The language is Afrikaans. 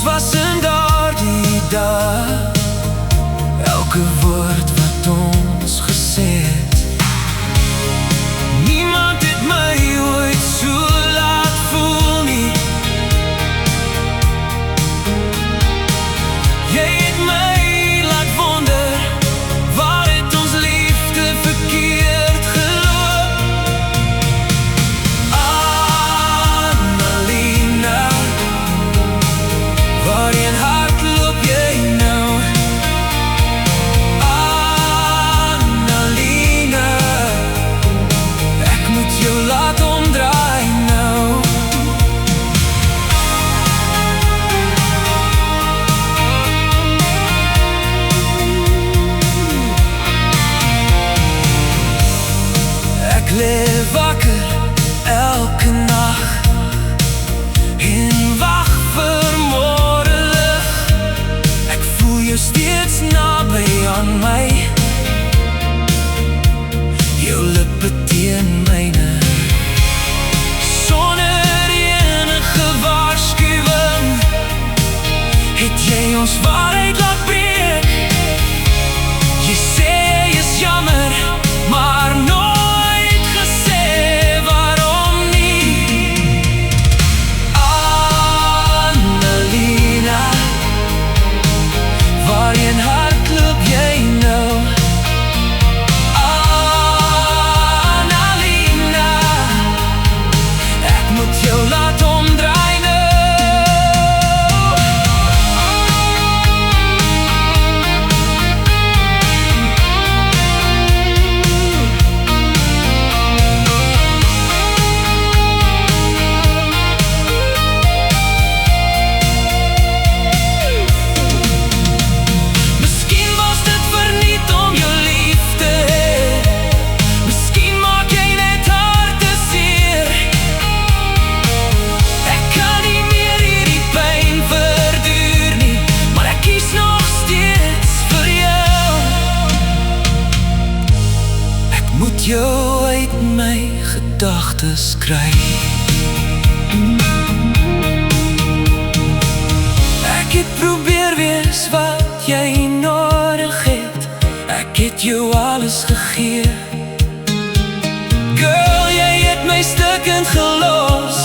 Ons was in daardie dag, elke woord wat ons gesê het. Niemand het my ooit so laat voel nie. Jy het my laat wonder, waar het ons liefde verkeerd geloop? Annalena, waarheen hardloop jy nou? Annalena, ek moet jou laat omdraai nou. Ek leef wakker elke nag en wag vir môre lig. Ek voel jou steeds naby aan my, jou lippe teen myne. Sonder enige waarskuwing het jy ons waarheid laat breek. Jy sê jy is jammer, maar nooit gesê waarom nie. Annalena, waarheen hardloop jy nou? Annalena, ek moet jou laat omdraai nou. Miskien was dit verniet om jou lief te hê. Miskien maak jy net hartseer. Ek kan nie meer hierdie pyn verduur nie, maar ek kies nog steeds vir jou. Ek moet jou uit my gedagtes kry. Ek het probeer wees wat jy nodig het. Ek het jou alles gegee. Girl, jy het my stukkend gelos.